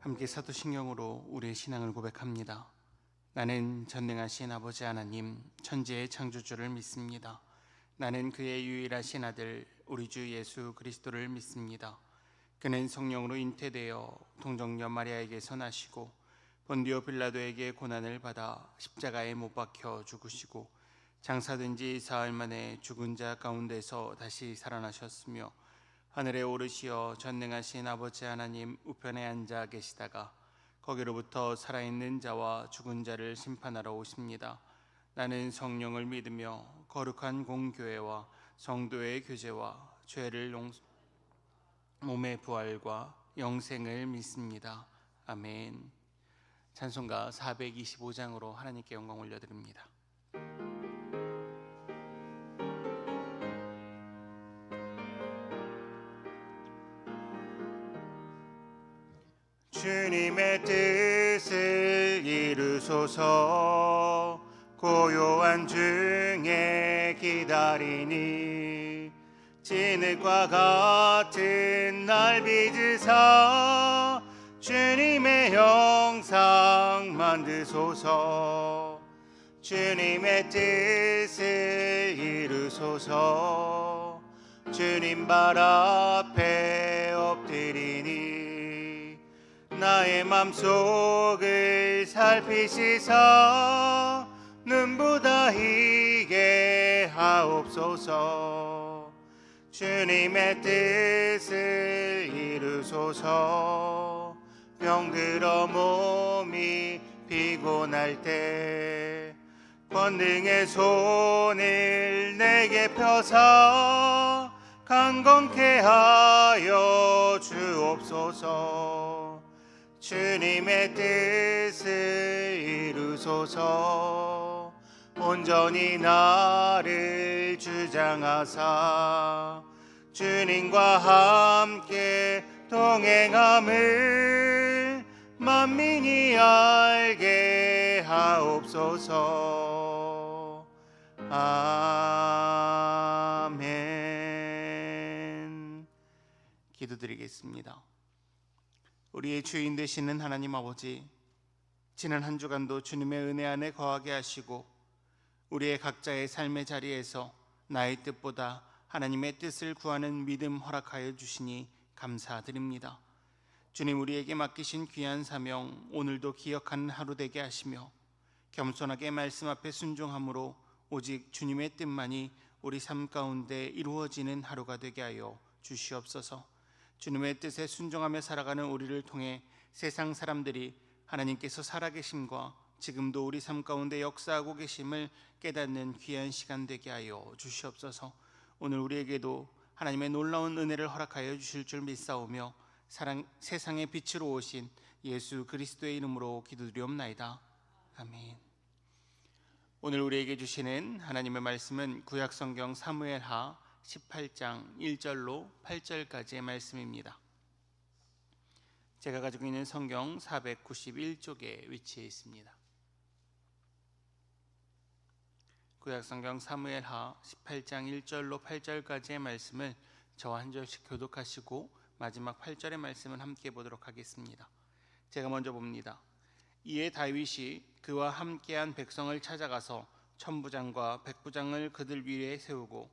함께 사도신경으로 우리의 신앙을 고백합니다. 나는 전능하신 아버지 하나님, 천지의 창조주를 믿습니다. 나는 그의 유일하신 아들 우리 주 예수 그리스도를 믿습니다. 그는 성령으로 잉태되어 동정녀 마리아에게서 나시고 본디오 빌라도에게 고난을 받아 십자가에 못 박혀 죽으시고 장사된 지 사흘 만에 죽은 자 가운데서 다시 살아나셨으며 하늘에 오르시어 전능하신 아버지 하나님 우편에 앉아 계시다가 거기로부터 살아있는 자와 죽은 자를 심판하러 오십니다. 나는 성령을 믿으며 거룩한 공교회와 성도의 교제와 죄를 몸의 부활과 영생을 믿습니다. 아멘. 찬송가 425장으로 하나님께 영광 올려드립니다. 주님의 뜻을 이루소서. 고요한 중에 기다리니 진흙과 같은 날 빚으사 주님의 형상 만드소서. 주님의 뜻을 이루소서. 주님 발 앞에 엎드리니 나의 맘속을 살피시사 눈보다 희게 하옵소서. 주님의 뜻을 이루소서. 병들어 몸이 피곤할 때 권능의 손을 내게 펴사 강건케 하여 주옵소서. 주님의 뜻을 이루소서. 온전히 나를 주장하사 주님과 함께 동행함을 만민이 알게 하옵소서. 아멘. 기도드리겠습니다. 우리의 주인 되시는 하나님 아버지, 지난 한 주간도 주님의 은혜 안에 거하게 하시고 우리의 각자의 삶의 자리에서 나의 뜻보다 하나님의 뜻을 구하는 믿음 허락하여 주시니 감사드립니다. 주님, 우리에게 맡기신 귀한 사명 오늘도 기억하는 하루 되게 하시며 겸손하게 말씀 앞에 순종함으로 오직 주님의 뜻만이 우리 삶 가운데 이루어지는 하루가 되게 하여 주시옵소서. 주님의 뜻에 순종하며 살아가는 우리를 통해 세상 사람들이 하나님께서 살아계심과 지금도 우리 삶 가운데 역사하고 계심을 깨닫는 귀한 시간 되게 하여 주시옵소서. 오늘 우리에게도 하나님의 놀라운 은혜를 허락하여 주실 줄 믿사오며 세상의 빛으로 오신 예수 그리스도의 이름으로 기도드리옵나이다. 아멘. 오늘 우리에게 주시는 하나님의 말씀은 구약성경 사무엘하 18장 1절로 8절까지의 말씀입니다. 제가 가지고 있는 성경 491쪽에 위치해 있습니다. 구약성경 사무엘하 18장 1절로 8절까지의 말씀을 저와 한 절씩 교독하시고 마지막 8절의 말씀을 함께 보도록 하겠습니다. 제가 먼저 봅니다. 이에 다윗이 그와 함께한 백성을 찾아가서 천부장과 백부장을 그들 위에 세우고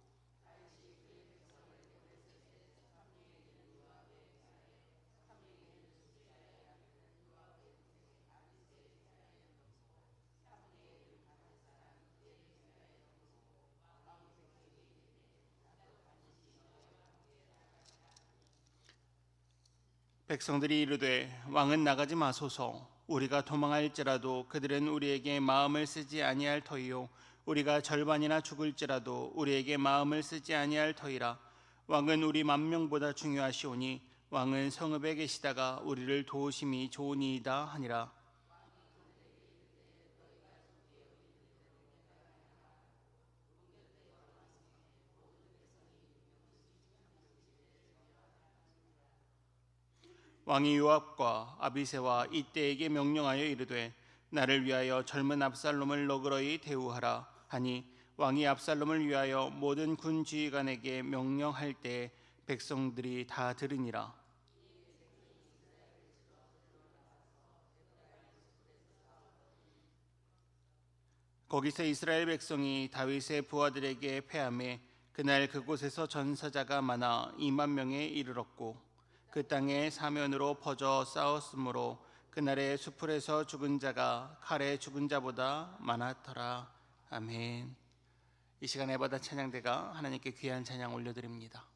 백성들이 이르되 왕은 나가지 마소서. 우리가 도망할지라도 그들은 우리에게 마음을 쓰지 아니할 터이요 우리가 절반이나 죽을지라도 우리에게 마음을 쓰지 아니할 터이라. 왕은 우리 만명보다 중요하시오니 왕은 성읍에 계시다가 우리를 도우심이 좋으니이다 하니라. 왕이 요압과 아비새와 이때에게 명령하여 이르되 나를 위하여 젊은 압살롬을 너그러이 대우하라 하니 왕이 압살롬을 위하여 모든 군 지휘관에게 명령할 때 백성들이 다 들으니라. 거기서 이스라엘 백성이 다윗의 부하들에게 패하매 그날 그곳에서 전사자가 많아 2만 명에 이르렀고 그 땅에 사면으로 퍼져 싸웠으므로 그날의 수풀에서 죽은 자가 칼에 죽은 자보다 많았더라. 아멘. 이 시간에 바다 찬양대가 하나님께 귀한 찬양 올려드립니다.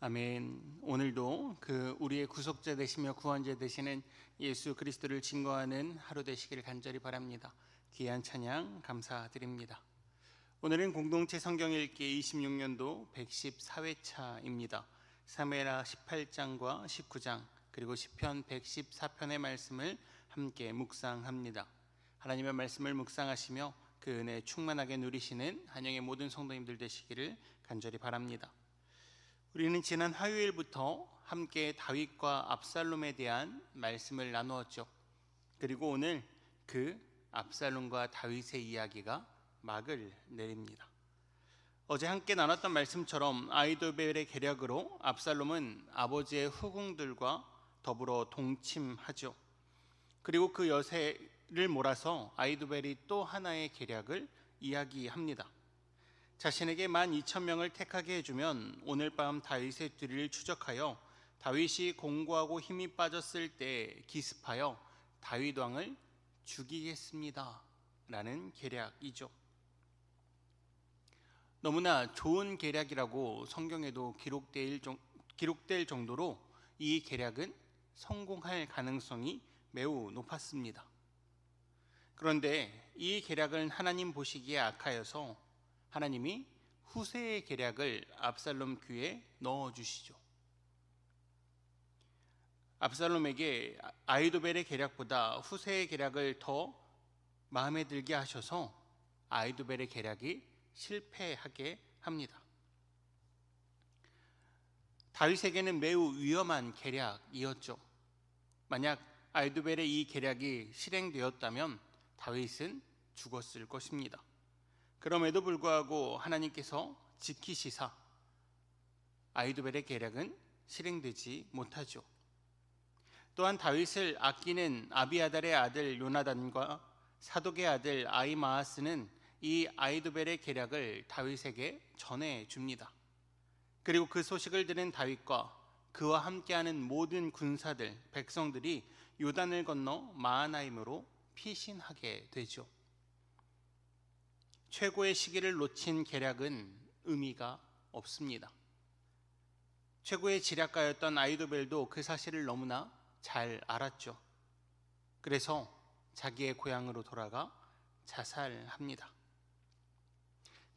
아멘. 오늘도 우리의 구속자 되시며 구원자 되시는 예수 그리스도를 증거하는 하루 되시기를 간절히 바랍니다. 귀한 찬양 감사드립니다. 오늘은 공동체 성경 읽기 26년도 114회차입니다. 사무엘하 18장과 19장 그리고 시편 114편의 말씀을 함께 묵상합니다. 하나님의 말씀을 묵상하시며 그 은혜 충만하게 누리시는 한영의 모든 성도님들 되시기를 간절히 바랍니다. 우리는 지난 화요일부터 함께 다윗과 압살롬에 대한 말씀을 나누었죠. 그리고 오늘 그 압살롬과 다윗의 이야기가 막을 내립니다. 어제 함께 나눴던 말씀처럼 아히도벨의 계략으로 압살롬은 아버지의 후궁들과 더불어 동침하죠. 그리고 그 여세를 몰아서 아히도벨이 또 하나의 계략을 이야기합니다. 자신에게 12,000명을 택하게 해주면 오늘 밤 다윗의 뒤를 추적하여 다윗이 공고하고 힘이 빠졌을 때 기습하여 다윗 왕을 죽이겠습니다 라는 계략이죠. 너무나 좋은 계략이라고 성경에도 기록될 정도로 이 계략은 성공할 가능성이 매우 높았습니다. 그런데 이 계략은 하나님 보시기에 악하여서 하나님이 후세의 계략을 압살롬 귀에 넣어주시죠. 압살롬에게 아히도벨의 계략보다 후세의 계략을 더 마음에 들게 하셔서 아히도벨의 계략이 실패하게 합니다. 다윗에게는 매우 위험한 계략이었죠. 만약 아히도벨의 이 계략이 실행되었다면 다윗은 죽었을 것입니다. 그럼에도 불구하고 하나님께서 지키시사 아히도벨의 계략은 실행되지 못하죠. 또한 다윗을 아끼는 아비아달의 아들 요나단과 사독의 아들 아히마아스는 이 아히도벨의 계략을 다윗에게 전해줍니다. 그리고 그 소식을 들은 다윗과 그와 함께하는 모든 군사들, 백성들이 요단을 건너 마하나임으로 피신하게 되죠. 최고의 시기를 놓친 계략은 의미가 없습니다. 최고의 지략가였던 아히도벨도 그 사실을 너무나 잘 알았죠. 그래서 자기의 고향으로 돌아가 자살합니다.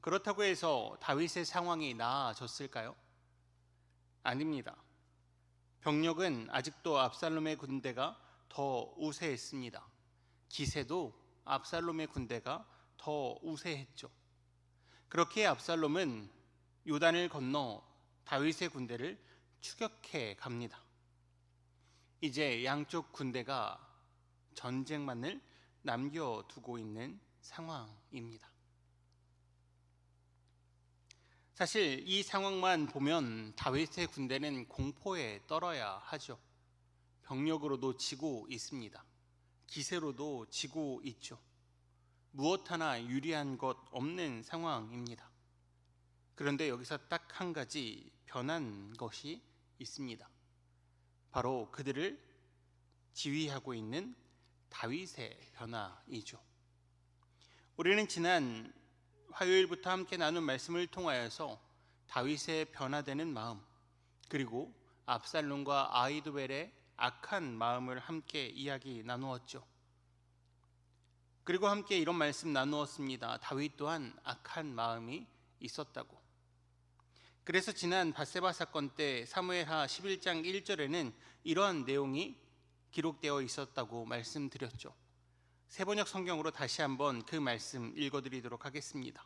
그렇다고 해서 다윗의 상황이 나아졌을까요? 아닙니다. 병력은 아직도 압살롬의 군대가 더 우세했습니다. 기세도 압살롬의 군대가 더 우세했죠. 그렇게 압살롬은 요단을 건너 다윗의 군대를 추격해 갑니다. 이제 양쪽 군대가 전쟁만을 남겨두고 있는 상황입니다. 사실 이 상황만 보면 다윗의 군대는 공포에 떨어야 하죠. 병력으로도 지고 있습니다. 기세로도 지고 있죠. 무엇 하나 유리한 것 없는 상황입니다. 그런데 여기서 딱 한 가지 변한 것이 있습니다. 바로 그들을 지휘하고 있는 다윗의 변화이죠. 우리는 지난 화요일부터 함께 나눈 말씀을 통하여서 다윗의 변화되는 마음, 그리고 압살롬과 아히도벨의 악한 마음을 함께 이야기 나누었죠. 그리고 함께 이런 말씀 나누었습니다. 다윗 또한 악한 마음이 있었다고. 그래서 지난 밧세바 사건 때 사무엘하 11장 1절에는 이러한 내용이 기록되어 있었다고 말씀드렸죠. 세번역 성경으로 다시 한번 그 말씀 읽어드리도록 하겠습니다.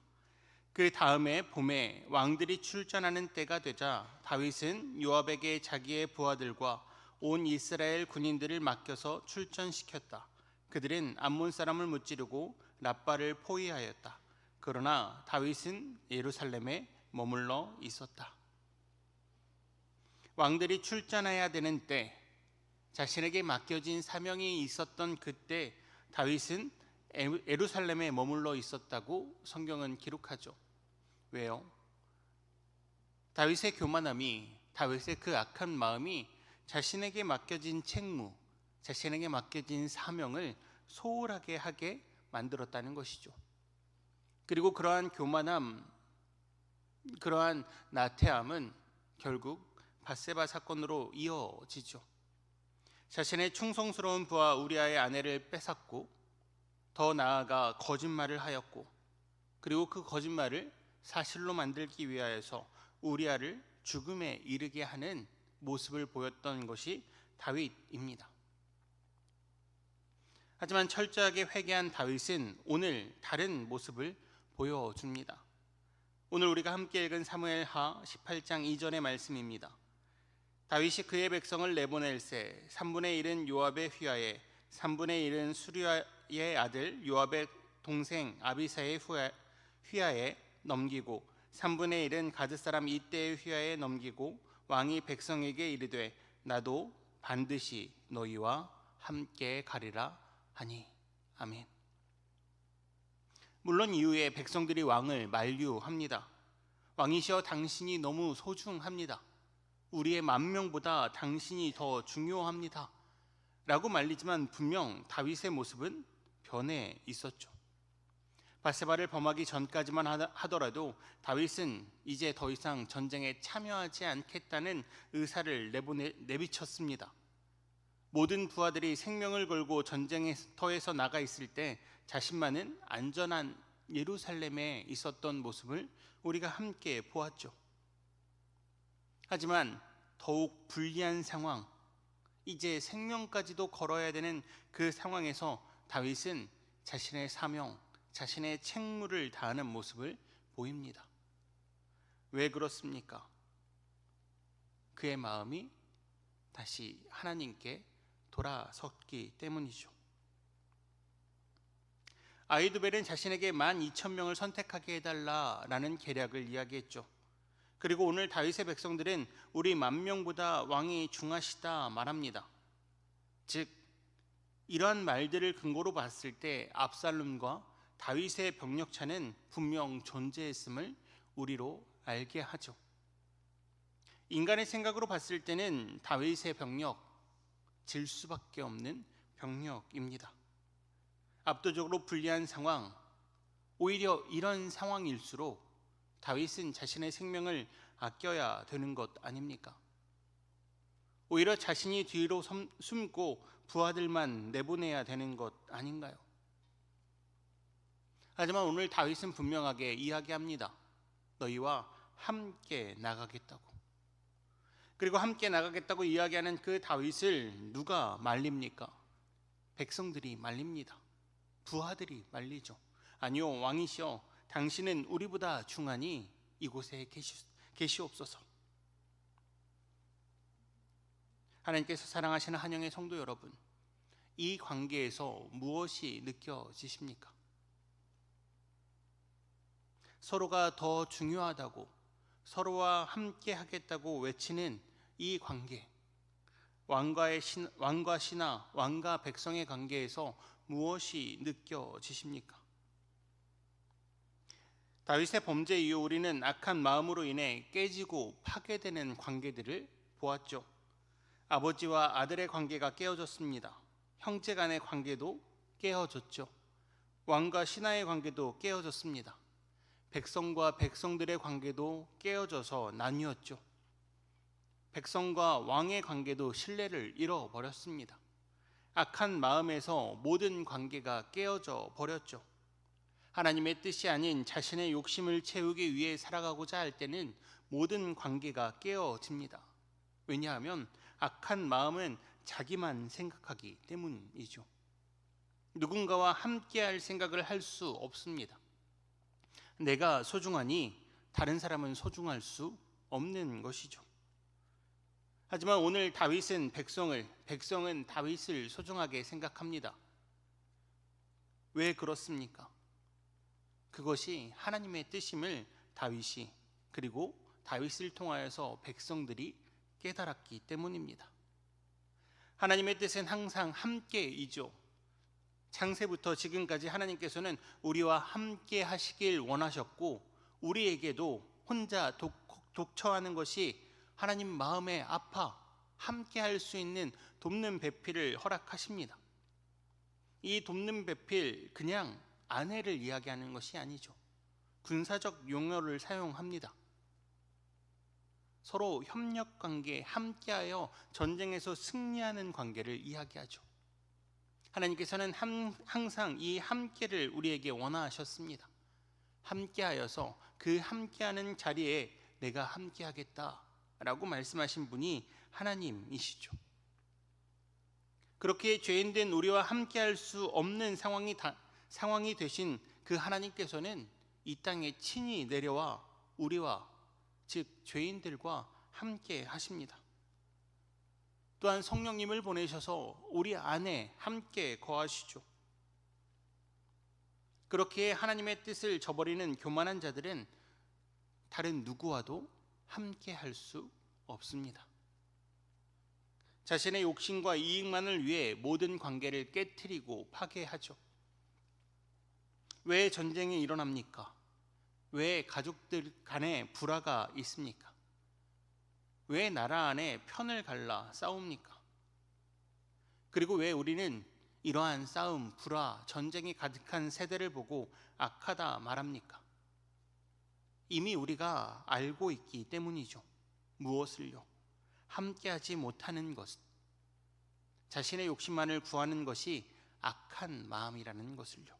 그 다음에 봄에 왕들이 출전하는 때가 되자 다윗은 요압에게 자기의 부하들과 온 이스라엘 군인들을 맡겨서 출전시켰다. 그들은 암몬 사람을 무찌르고 랍바를 포위하였다. 그러나 다윗은 예루살렘에 머물러 있었다. 왕들이 출전해야 되는 때, 자신에게 맡겨진 사명이 있었던 그때 다윗은 예루살렘에 머물러 있었다고 성경은 기록하죠. 왜요? 다윗의 교만함이, 다윗의 그 악한 마음이 자신에게 맡겨진 책무, 자신에게 맡겨진 사명을 소홀하게 하게 만들었다는 것이죠. 그리고 그러한 교만함, 그러한 나태함은 결국 밧세바 사건으로 이어지죠. 자신의 충성스러운 부하 우리아의 아내를 뺏었고, 더 나아가 거짓말을 하였고, 그리고 그 거짓말을 사실로 만들기 위하여서 우리아를 죽음에 이르게 하는 모습을 보였던 것이 다윗입니다. 하지만 철저하게 회개한 다윗은 오늘 다른 모습을 보여줍니다. 오늘 우리가 함께 읽은 사무엘하 18장 2절의 말씀입니다. 다윗이 그의 백성을 내보낼새 3분의 1은 요압의 휘하에 3분의 1은 수리아의 아들 요압의 동생 아비사의 휘하에 넘기고 3분의 1은 가드 사람 이때의 휘하에 넘기고 왕이 백성에게 이르되 나도 반드시 너희와 함께 가리라 하니. 아멘. 물론 이후에 백성들이 왕을 만류합니다. 왕이시여 당신이 너무 소중합니다. 우리의 만명보다 당신이 더 중요합니다. 라고 말리지만 분명 다윗의 모습은 변해 있었죠. 밧세바를 범하기 전까지만 하더라도 다윗은 이제 더 이상 전쟁에 참여하지 않겠다는 의사를 내비쳤습니다. 모든 부하들이 생명을 걸고 전쟁터에서 나가 있을 때 자신만은 안전한 예루살렘에 있었던 모습을 우리가 함께 보았죠. 하지만 더욱 불리한 상황, 이제 생명까지도 걸어야 되는 그 상황에서 다윗은 자신의 사명, 자신의 책무를 다하는 모습을 보입니다. 왜 그렇습니까? 그의 마음이 다시 하나님께 돌아섰기 때문이죠. 아히도벨은 자신에게 12,000명을 선택하게 해달라라는 계략을 이야기했죠. 그리고 오늘 다윗의 백성들은 우리 10,000명보다 왕이 중하시다 말합니다. 즉 이러한 말들을 근거로 봤을 때 압살롬과 다윗의 병력차는 분명 존재했음을 우리로 알게 하죠. 인간의 생각으로 봤을 때는 다윗의 병력, 질 수밖에 없는 병력입니다. 압도적으로 불리한 상황, 오히려 이런 상황일수록 다윗은 자신의 생명을 아껴야 되는 것 아닙니까? 오히려 자신이 뒤로 숨고 부하들만 내보내야 되는 것 아닌가요? 하지만 오늘 다윗은 분명하게 이야기합니다. 너희와 함께 나가겠다고. 그리고 함께 나가겠다고 이야기하는 그 다윗을 누가 말립니까? 백성들이 말립니다. 부하들이 말리죠. 아니요, 왕이시여, 당신은 우리보다 중하니 이곳에 계시옵소서. 하나님께서 사랑하시는 한영의 성도 여러분, 이 관계에서 무엇이 느껴지십니까? 서로가 더 중요하다고, 서로와 함께 하겠다고 외치는 이 관계, 왕과 신하, 왕과 백성의 관계에서 무엇이 느껴지십니까? 다윗의 범죄 이후 우리는 악한 마음으로 인해 깨지고 파괴되는 관계들을 보았죠. 아버지와 아들의 관계가 깨어졌습니다. 형제 간의 관계도 깨어졌죠. 왕과 신하의 관계도 깨어졌습니다. 백성과 백성들의 관계도 깨어져서 나뉘었죠. 백성과 왕의 관계도 신뢰를 잃어버렸습니다. 악한 마음에서 모든 관계가 깨어져 버렸죠. 하나님의 뜻이 아닌 자신의 욕심을 채우기 위해 살아가고자 할 때는 모든 관계가 깨어집니다. 왜냐하면 악한 마음은 자기만 생각하기 때문이죠. 누군가와 함께할 생각을 할 수 없습니다. 내가 소중하니 다른 사람은 소중할 수 없는 것이죠. 하지만 오늘 다윗은 백성은 다윗을 소중하게 생각합니다. 왜 그렇습니까? 그것이 하나님의 뜻임을 다윗이, 그리고 다윗을 통하여서 백성들이 깨달았기 때문입니다. 하나님의 뜻은 항상 함께이죠. 창세부터 지금까지 하나님께서는 우리와 함께 하시길 원하셨고, 우리에게도 혼자 독처하는 것이 하나님 마음에 아파 함께 할 수 있는 돕는 배필을 허락하십니다. 이 돕는 배필, 그냥 아내를 이야기하는 것이 아니죠. 군사적 용어를 사용합니다. 서로 협력 관계, 함께하여 전쟁에서 승리하는 관계를 이야기하죠. 하나님께서는 항상 이 함께를 우리에게 원하셨습니다. 함께하여서 그 함께하는 자리에 내가 함께하겠다라고 말씀하신 분이 하나님이시죠. 그렇게 죄인된 우리와 함께할 수 없는 상황이 되신 그 하나님께서는 이 땅에 친히 내려와 우리와, 즉 죄인들과 함께 하십니다. 또한 성령님을 보내셔서 우리 안에 함께 거하시죠. 그렇게 하나님의 뜻을 저버리는 교만한 자들은 다른 누구와도 함께 할 수 없습니다. 자신의 욕심과 이익만을 위해 모든 관계를 깨트리고 파괴하죠. 왜 전쟁이 일어납니까? 왜 가족들 간에 불화가 있습니까? 왜 나라 안에 편을 갈라 싸웁니까? 그리고 왜 우리는 이러한 싸움, 불화, 전쟁이 가득한 세대를 보고 악하다 말합니까? 이미 우리가 알고 있기 때문이죠. 무엇을요? 함께하지 못하는 것, 자신의 욕심만을 구하는 것이 악한 마음이라는 것을요.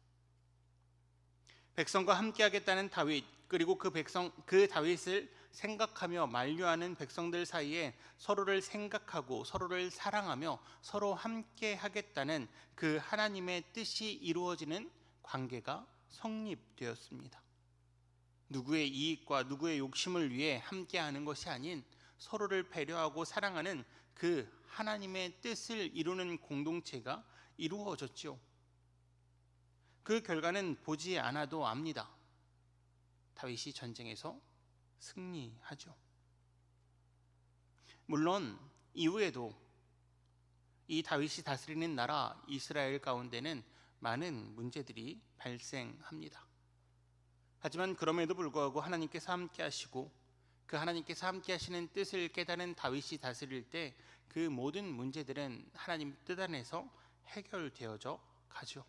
백성과 함께하겠다는 다윗, 그리고 그 다윗을 생각하며 만류하는 백성들 사이에 서로를 생각하고 서로를 사랑하며 서로 함께하겠다는 그 하나님의 뜻이 이루어지는 관계가 성립되었습니다. 누구의 이익과 누구의 욕심을 위해 함께하는 것이 아닌 서로를 배려하고 사랑하는 그 하나님의 뜻을 이루는 공동체가 이루어졌죠. 그 결과는 보지 않아도 압니다. 다윗이 전쟁에서 승리하죠. 물론 이후에도 이 다윗이 다스리는 나라 이스라엘 가운데는 많은 문제들이 발생합니다. 하지만 그럼에도 불구하고 하나님께서 함께 하시고 그 하나님께서 함께 하시는 뜻을 깨달은 다윗이 다스릴 때 그 모든 문제들은 하나님 뜻 안에서 해결되어져 가죠.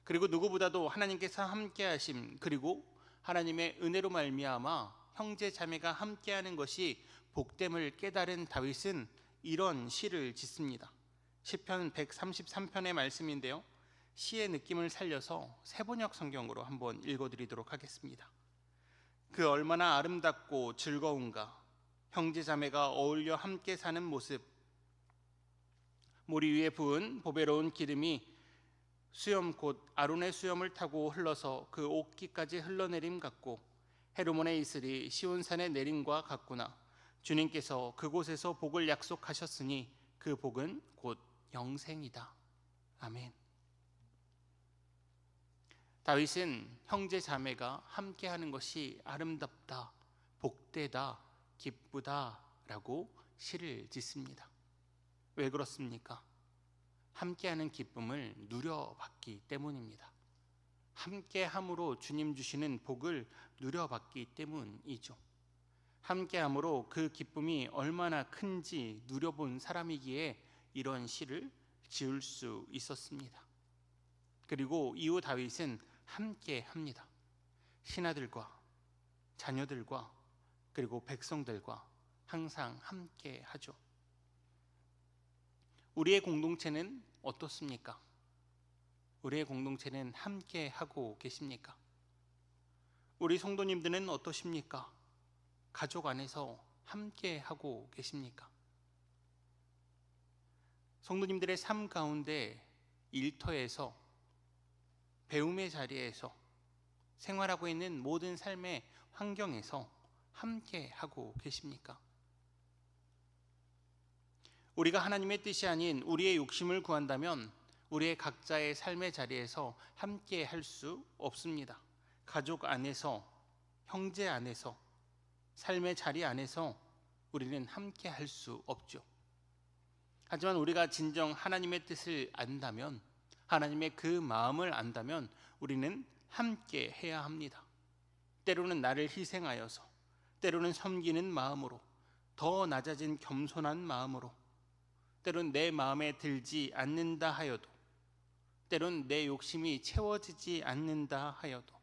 그리고 누구보다도 하나님께서 함께 하심, 그리고 하나님의 은혜로 말미암아 형제 자매가 함께하는 것이 복됨을 깨달은 다윗은 이런 시를 짓습니다. 시편 133편의 말씀인데요, 시의 느낌을 살려서 세번역 성경으로 한번 읽어드리도록 하겠습니다. 그 얼마나 아름답고 즐거운가, 형제자매가 어울려 함께 사는 모습. 모리 위에 부은 보배로운 기름이 수염 곧 아론의 수염을 타고 흘러서 그 옥기까지 흘러내림 같고, 헤르몬의 이슬이 시온산의 내림과 같구나. 주님께서 그곳에서 복을 약속하셨으니 그 복은 곧 영생이다. 아멘. 다윗은 형제 자매가 함께하는 것이 아름답다, 복되다, 기쁘다 라고 시를 짓습니다. 왜 그렇습니까? 함께하는 기쁨을 누려받기 때문입니다. 함께함으로 주님 주시는 복을 누려받기 때문이죠. 함께함으로 그 기쁨이 얼마나 큰지 누려본 사람이기에 이런 시를 지을 수 있었습니다. 그리고 이후 다윗은 함께합니다. 신하들과 자녀들과 그리고 백성들과 항상 함께하죠. 우리의 공동체는 어떻습니까? 우리의 공동체는 함께하고 계십니까? 우리 성도님들은 어떠십니까? 가족 안에서 함께하고 계십니까? 성도님들의 삶 가운데 일터에서, 배움의 자리에서, 생활하고 있는 모든 삶의 환경에서 함께하고 계십니까? 우리가 하나님의 뜻이 아닌 우리의 욕심을 구한다면 우리의 각자의 삶의 자리에서 함께 할 수 없습니다. 가족 안에서, 형제 안에서, 삶의 자리 안에서 우리는 함께 할 수 없죠. 하지만 우리가 진정 하나님의 뜻을 안다면, 하나님의 그 마음을 안다면 우리는 함께 해야 합니다. 때로는 나를 희생하여서, 때로는 섬기는 마음으로, 더 낮아진 겸손한 마음으로, 때론 내 마음에 들지 않는다 하여도, 때론 내 욕심이 채워지지 않는다 하여도,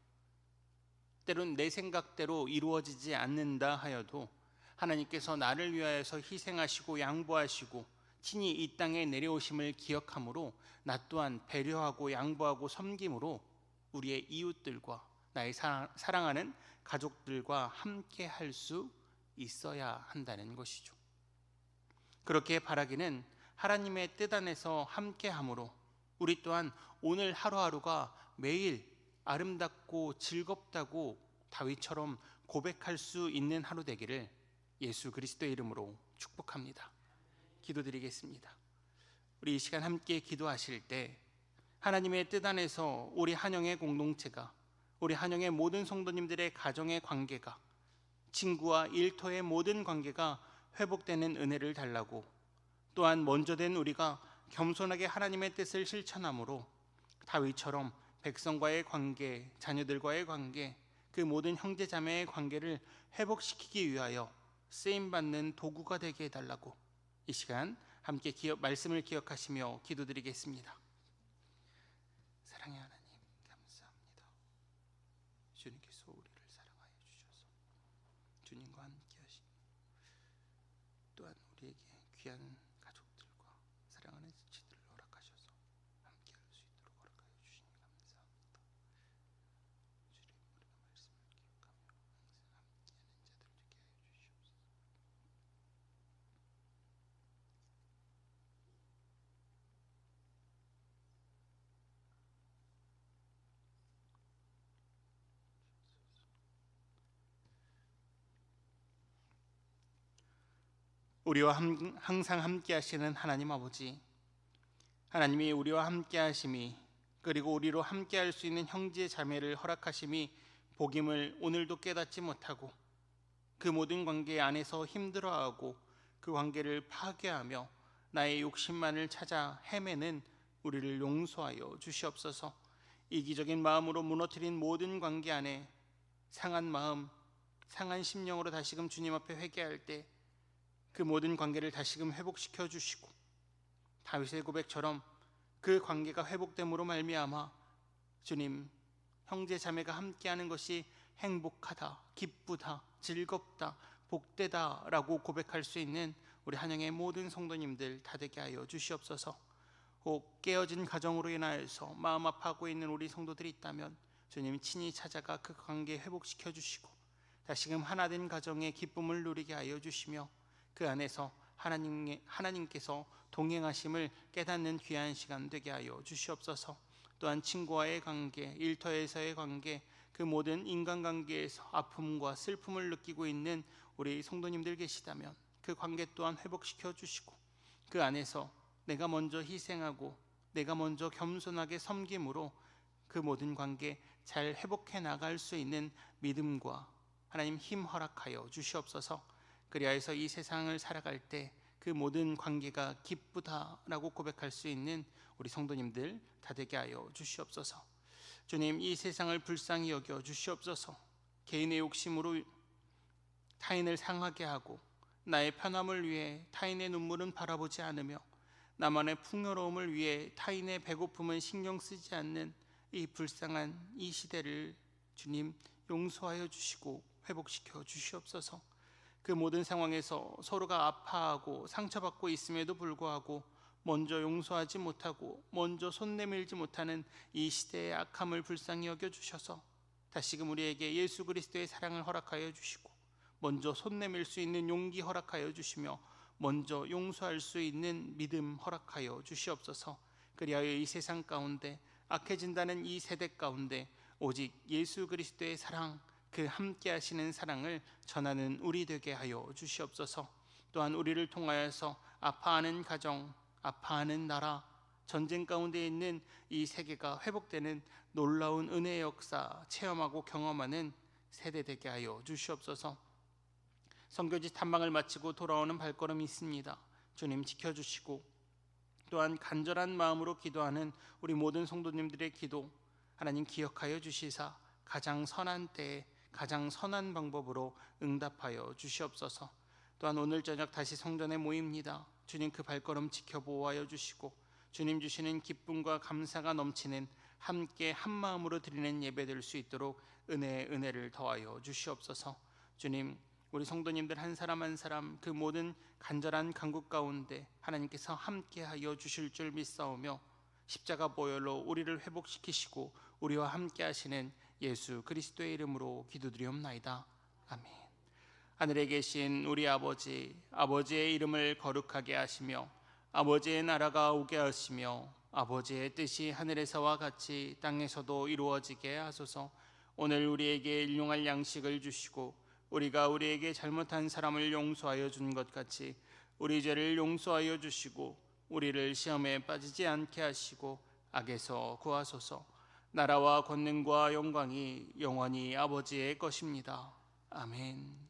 때론 내 생각대로 이루어지지 않는다 하여도 하나님께서 나를 위하여서 희생하시고 양보하시고 친히 이 땅에 내려오심을 기억함으로 나 또한 배려하고 양보하고 섬김으로 우리의 이웃들과 나의 사랑하는 가족들과 함께 할 수 있어야 한다는 것이죠. 그렇게 바라기는 하나님의 뜻 안에서 함께함으로 우리 또한 오늘 하루하루가 매일 아름답고 즐겁다고 다윗처럼 고백할 수 있는 하루 되기를 예수 그리스도의 이름으로 축복합니다. 기도드리겠습니다. 우리 이 시간 함께 기도하실 때 하나님의 뜻 안에서 우리 한영의 공동체가, 우리 한영의 모든 성도님들의 가정의 관계가, 친구와 일터의 모든 관계가 회복되는 은혜를 달라고, 또한 먼저 된 우리가 겸손하게 하나님의 뜻을 실천함으로 다윗처럼 백성과의 관계, 자녀들과의 관계, 그 모든 형제 자매의 관계를 회복시키기 위하여 쓰임받는 도구가 되게 해달라고 이 시간 함께 말씀을 기억하시며 기도드리겠습니다. 사랑의 하나님, 감사합니다. 주님께서 우리를 사랑하여 주셔서 주님과 함께 하시고, 또한 우리에게 귀한 가족들과 사랑하는 지체들을 허락하셔서 함께 할 수 있도록 허락하여 주시니 감사합니다. 주님, 우리가 말씀을 기억하며 항상 함께하는 자들 되게 하여 주시옵소서. 우리와 항상 함께 하시는 하나님 아버지, 하나님이 우리와 함께 하심이, 그리고 우리로 함께 할 수 있는 형제 자매를 허락하심이 복임을 오늘도 깨닫지 못하고 그 모든 관계 안에서 힘들어하고 그 관계를 파괴하며 나의 욕심만을 찾아 헤매는 우리를 용서하여 주시옵소서. 이기적인 마음으로 무너뜨린 모든 관계 안에 상한 마음, 상한 심령으로 다시금 주님 앞에 회개할 때 그 모든 관계를 다시금 회복시켜 주시고, 다윗의 고백처럼 그 관계가 회복됨으로 말미암아 주님, 형제 자매가 함께하는 것이 행복하다, 기쁘다, 즐겁다, 복되다라고 고백할 수 있는 우리 한영의 모든 성도님들 다 되게 하여 주시옵소서. 혹 깨어진 가정으로 인하여서 마음 아파하고 있는 우리 성도들이 있다면 주님 친히 찾아가 그 관계 회복시켜 주시고 다시금 하나된 가정의 기쁨을 누리게 하여 주시며 그 안에서 하나님께서 동행하심을 깨닫는 귀한 시간 되게 하여 주시옵소서. 또한 친구와의 관계, 일터에서의 관계, 그 모든 인간관계에서 아픔과 슬픔을 느끼고 있는 우리 성도님들 계시다면 그 관계 또한 회복시켜 주시고 그 안에서 내가 먼저 희생하고 내가 먼저 겸손하게 섬김으로 그 모든 관계 잘 회복해 나갈 수 있는 믿음과 하나님 힘 허락하여 주시옵소서. 그리하여서 이 세상을 살아갈 때 그 모든 관계가 기쁘다라고 고백할 수 있는 우리 성도님들 다 되게 하여 주시옵소서. 주님, 이 세상을 불쌍히 여겨 주시옵소서. 개인의 욕심으로 타인을 상하게 하고 나의 편함을 위해 타인의 눈물은 바라보지 않으며 나만의 풍요로움을 위해 타인의 배고픔은 신경 쓰지 않는 이 불쌍한 이 시대를 주님 용서하여 주시고 회복시켜 주시옵소서. 그 모든 상황에서 서로가 아파하고 상처받고 있음에도 불구하고 먼저 용서하지 못하고 먼저 손 내밀지 못하는 이 시대의 악함을 불쌍히 여겨주셔서 다시금 우리에게 예수 그리스도의 사랑을 허락하여 주시고 먼저 손 내밀 수 있는 용기 허락하여 주시며 먼저 용서할 수 있는 믿음 허락하여 주시옵소서. 그리하여 이 세상 가운데 악해진다는 이 세대 가운데 오직 예수 그리스도의 사랑, 그 함께 하시는 사랑을 전하는 우리 되게 하여 주시옵소서. 또한 우리를 통하여서 아파하는 가정, 아파하는 나라, 전쟁 가운데 있는 이 세계가 회복되는 놀라운 은혜의 역사 체험하고 경험하는 세대 되게 하여 주시옵소서. 선교지 탐방을 마치고 돌아오는 발걸음이 있습니다. 주님 지켜주시고 또한 간절한 마음으로 기도하는 우리 모든 성도님들의 기도 하나님 기억하여 주시사 가장 선한 때에 가장 선한 방법으로 응답하여 주시옵소서. 또한 오늘 저녁 다시 성전에 모입니다. 주님 그 발걸음 지켜보호하여 주시고 주님 주시는 기쁨과 감사가 넘치는 함께 한마음으로 드리는 예배 될 수 있도록 은혜를 더하여 주시옵소서. 주님, 우리 성도님들 한 사람 한 사람 그 모든 간절한 간구 가운데 하나님께서 함께하여 주실 줄 믿사오며 십자가 보혈로 우리를 회복시키시고 우리와 함께 하시는 예수 그리스도의 이름으로 기도드리옵나이다. 아멘. 하늘에 계신 우리 아버지, 아버지의 이름을 거룩하게 하시며 아버지의 나라가 오게 하시며 아버지의 뜻이 하늘에서와 같이 땅에서도 이루어지게 하소서. 오늘 우리에게 일용할 양식을 주시고 우리가 우리에게 잘못한 사람을 용서하여 준 것 같이 우리 죄를 용서하여 주시고 우리를 시험에 빠지지 않게 하시고 악에서 구하소서. 나라와 권능과 영광이 영원히 아버지의 것입니다. 아멘.